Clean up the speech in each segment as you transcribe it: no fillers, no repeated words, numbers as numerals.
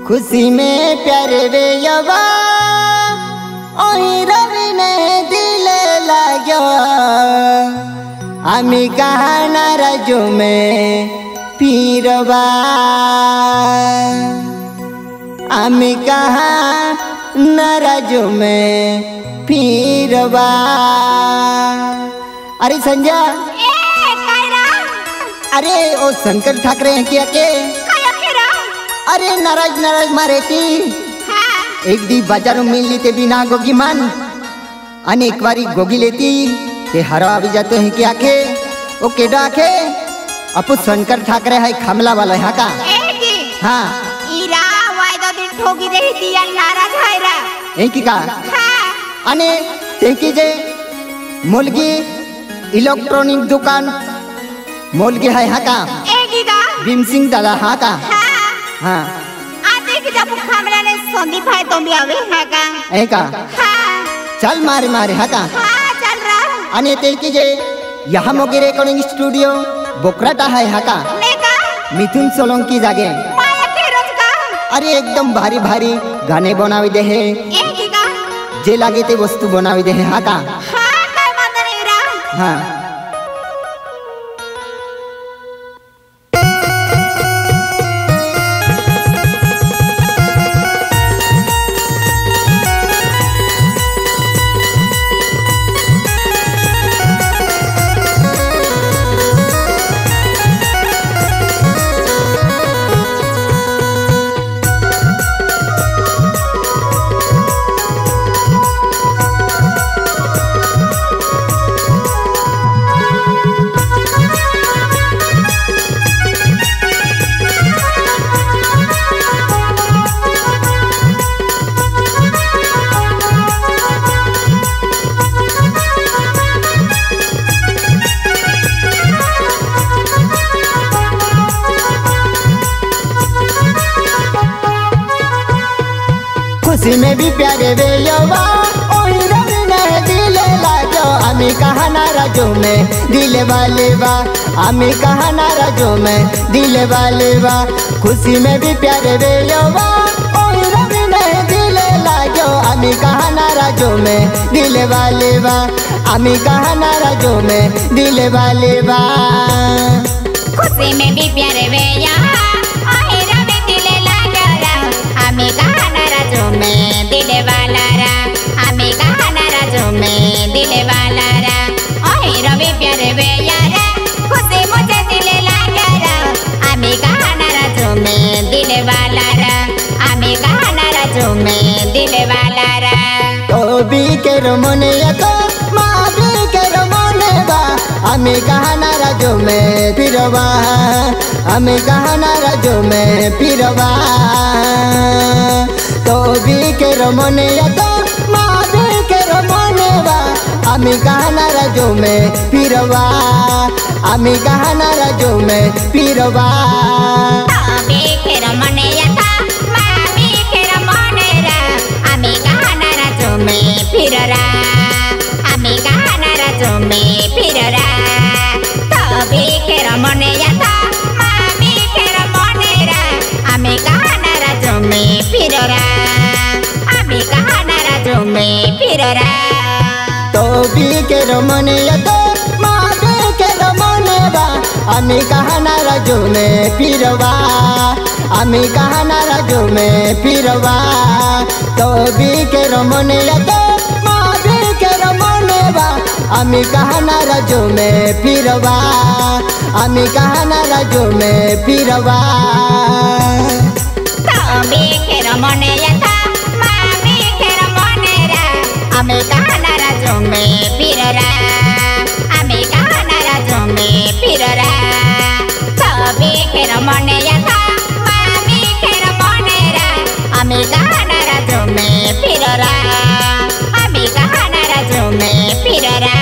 खुशी में प्यारे वे यवा ओही रवि ने दिल लाग्यो आमी कहा नाराजो में पीरवा आमी कहा नाराजो में पीरवा। अरे संजय अरे ओ शंकर ठाकरे हैं क्या के? अरे नाराज नाराज मारे थी एक दी बाजार में मिल लेते बिना गोगी मान अने एक बारी गोगी लेती ते हरा भी जाते हैं क्या के? ओ केडा के अपु शंकर ठाकरे है खमला वाला यहाँ का। हाँ इरा वायदा दिन ठोगी रही थी यार नाराज है रा एक का अने तेकी जे मोलगी इलेक्ट्रॉनिक दुकान मोलगी है यहाँ का भीम सिंह दादा हाँ का। हाँ आते कि जब खामला ने संदीप है तो भी आवे है का ऐका। हाँ चल मारे मारे हाँ का। हाँ चल रहा अने तेल की जे यहाँ मोगी रिकॉर्डिंग स्टूडियो बोकराटा है यहाँ का मिथुन सोलंकी जागे माया के रोज का। अरे एकदम भारी भारी गाने बनावी दे है जे लागे ते वस्तु बनावी दे है हाँ का। हाँ काय मंदने रा। हाँ खुशी में भी प्यारे वे यवा ओही रवि ने दिल लाग्यो आमी कहा नाराजो में दिल वाले बा आमी कहा नाराजो में दिल वाले बा। खुशी में भी प्यारे वे यवा ओही रवि ने दिल लाग्यो आमी कहा नाराजो में दिल वाले बा आमी कहा नाराजो में दिल वाले बा। खुशी में भी प्यारे वे यवा ओही रवि दिल लाग्यो आमी कहा नाराजो में दिल वाला रा आमी कहा नाराजो में दिल वाला रा ओही रवि प्यारे वे यार खुशी मुझे दिल लाग्यो रा आमी कहा नाराजो में दिल वाला रा आमी कहा नाराजो में दिल वाला रा। तो भी के रमने तो माँ भी के रमने बा आमी कहा नाराजो में फिरवा आमी कहा नाराजो में फिरवा। तो भी के रमने तो माँ भी के रमने बा आमी कहा नाराजो में फिरवा आमी कहा नाराजो में फिरवा। आमी के रमने था मामी के रमने रा आमी कहा नाराजो में फिररा आमी कहा नाराजो में फिररा। तभी के रमने था मामी के रमने रा आमी कहा नाराजो में फिररा आमी कहा नाराजो में फिररा। तो भी के रमने तो माँ भी के रमने बा आमी कहा नाराजो में फिरवा आमी कहा नाराजो में फिरवा। तो भी के रमने तो माँ भी के रमने बा आमी कहा नाराजो में फिरवा आमी कहा नाराजो में फिरवा। तभी के रमने था मामी के रमने रा आमी कहा नाराजो में फिररा आमी कहा नाराजो में फिररा। तभी के रमने था मामी के रमने रा आमी कहा नाराजो में फिररा आमी कहा नाराजो में फिररा।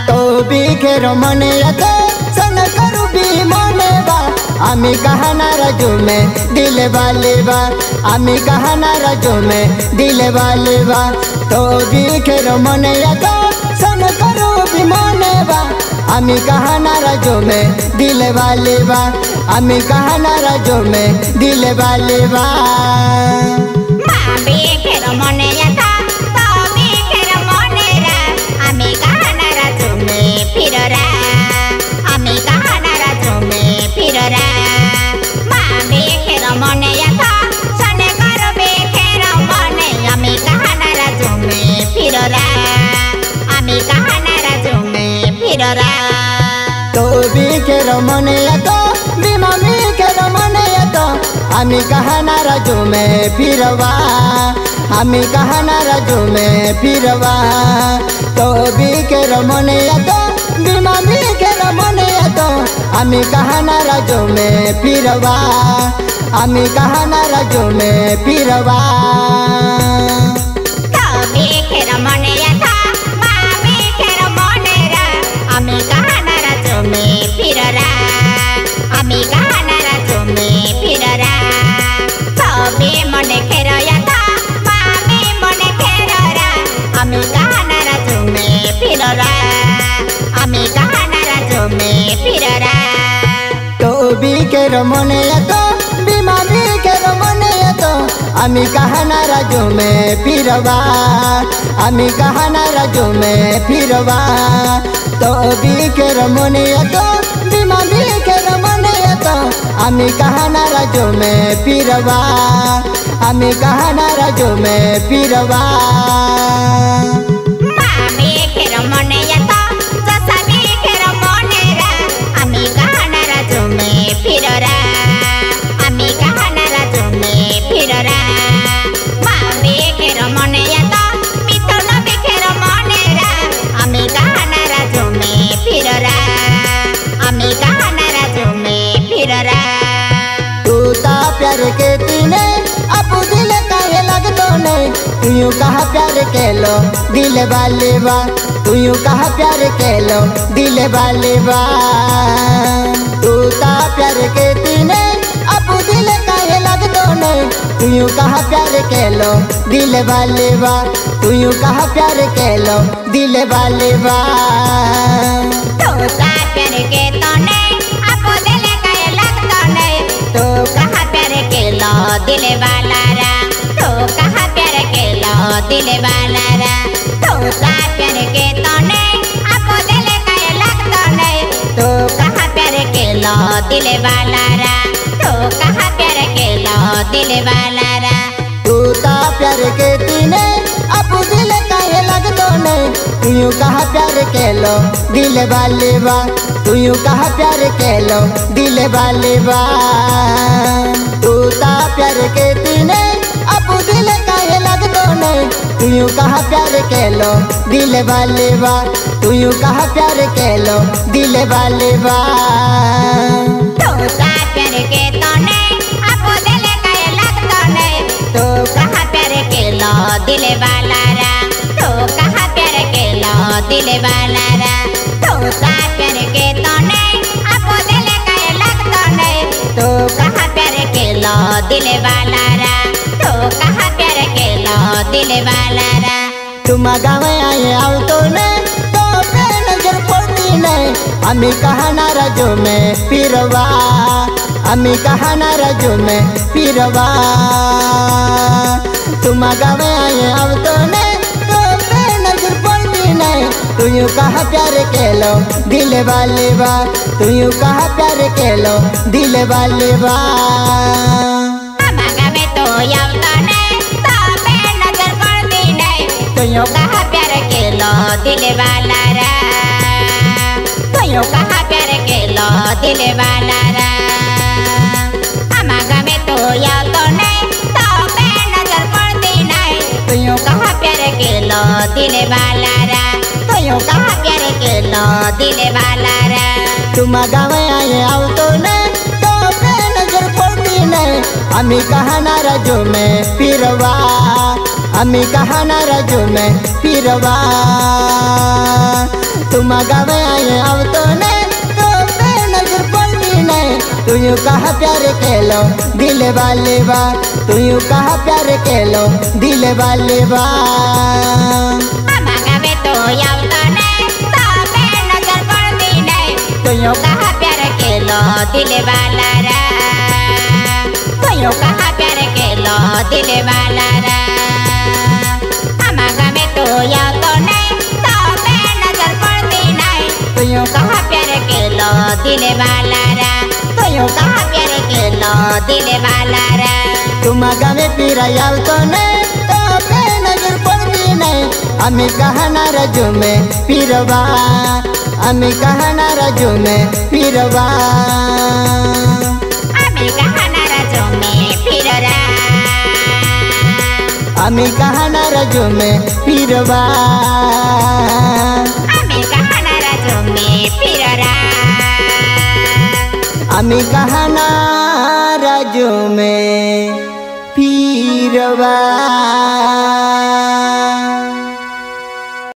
तो भी के रमने तो सन करू भी मने बा आमी कहा नाराजो में दिल वाले बा आमी कहा नाराजो में दिल वाले बा। तो भी के रमने तो सन करू भी मने बा आमी कहा नाराजो में दिल वाले बा आमी कहा नाराजो में दिल वाले बा मामी खेर मने याता तमी खेर मने रा आमी कहा नाराजो में फिररा आमी कहा नाराजो में फिररा मामी खेर मने याता सने करबे खेर मने आमी कहा नाराजो में फिररा आमी कहा नाराजो में फिररा तो भी के रमने तो बीमामी के रमने तो आमी कहा नाराजो में फिरवा आमी कहा नाराजो में फिरवा तो भी के रमने तो बीमामी के रमने तो आमी कहा नाराजो में फिरवा आमी कहा नाराजो में फिरवा तमी खेर मने याता मामी खेर मने रा आमी कहा नाराजो में फिररा आमी कहा नाराजो में फिररा तमी मने खेर याता मामी मने खेर रा आमी कहा नाराजो में फिररा आमी कहा नाराजो में फिररा तो भी के रमने तो बीमामी के रमने तो आमी कहा नाराजो में फिरवा आमी कहा नाराजो में फिरवा तो भी के रमने तो बीमामी के रमने तो आमी कहा नाराजो में फिरवा आमी कहा नाराजो में फिरवा मामी खेर मने याता जसामी खेर मने रा आमी कहा नाराजो में फिररा आमी कहा नाराजो में फिररा मामी खेर मने याता मितल भी खेर मने रा आमी कहा नाराजो में फिररा आमी कहा नाराजो में फिररा तू ता प्यार के तीने अपू दिल काहे लगतो नहीं तू यूं कहा प्यार के लो दिल वाले बा तू यूं कहा प्यार के लो दिल वाले बा तू ता प्यार के तीने अपू दिल काहे लगतो नहीं तू यूं कहा प्यार के लो दिल वाले बा तू यूं कहा प्यार के लो दिल वाले बा तो का प्यार के तने आपो दिल काहे लगतो नहीं तो कहा प्यार के लो दिल वाला रा तो कहा प्यार के लो दिल वाला रा तो का प्यार के तने आपो दिल काहे लगतो नहीं तो कहा प्यार के लो दिल वाला रा तो कहा प्यार के लो दिल वाला रा तू ता प्यार के तीने अपू दिल काहे लगतो नहीं तू यूं कहा प्यार के लो दिल वाले बा तू यूं कहा प्यार के लो दिल वाले बा तू ता प्यार के तीने अपू दिल काहे लगतो नहीं तू यूं कहा प्यार के लो दिल वाले बा तू यूं कहा प्यार के लो दिल वाले बा तो का प्यार के तने आपो दिल काहे लगतो नहीं तो कहा प्यार के लो दिल वाला रा तो कहा प्यार के लो दिल वाला रा तो का प्यार के तने आपो दिल काहे लगतो नहीं तो कहा प्यार के लो दिल वाला रा तो कहा प्यार के लो दिल वाला रा तुम गाँव आए आओ तो ने तो पे नजर पड़ती नहीं आमी कहा नाराजो में फिरवा आमी कहा नाराजो में फिरवा तुम गाँव आए आओ तो ने तो पे नजर पड़ती नहीं तू यूं कहा प्यार के लो दिल वाले बा तू यूं कहा प्यार के लो दिल वाले बा आमा गावे तो यावता नहीं तो पे नजर पड़ती नहीं तो यूं कहा प्यार के लो दिल वाला रा तो यूं कहा प्यार के लो दिल वाला रा आमा गावे तो यावता नहीं तो पे नजर पड़ती नहीं तो यूं कहा प्यार के लो दिल वाला रा तो यूं कहा प्यार के लो दिल वाला रा तुम गाँव आए आओ तो ने तो पे नजर पड़ती नहीं आमी कहा नाराजो में फिरवा आमी कहा नाराजो में फिरवा तुम गाँव आए आओ तो ने तो पे नजर पड़ती नहीं तू यूं कहा प्यार के लो दिल वाले बा तू यूं कहा प्यार के लो दिल वाले बा आमा गावे तो यावता नहीं तो पे नजर पड़ती नहीं तो यूं कहा प्यार के लो लो दिल वाला रा तोयो कहा प्यार के लो दिल वाला रा हमारा में तो या तो नहीं तो मैं नजर पड़ती नहीं तोयो कहा प्यार के लो दिल वाला रा तोयो कहा प्यार के लो दिल वाला रा तुम गावे पीरा याल तो नहीं तो मैं नजर पड़ती नहीं अमी कहना रजू में पीरवा अमी कहना रजू में पीरवा अमी कहना रजू में पीररा अमी कहना रजू में पीरवा अमी कहना रजू में पीररा अमी कहना रजू में पीरवा।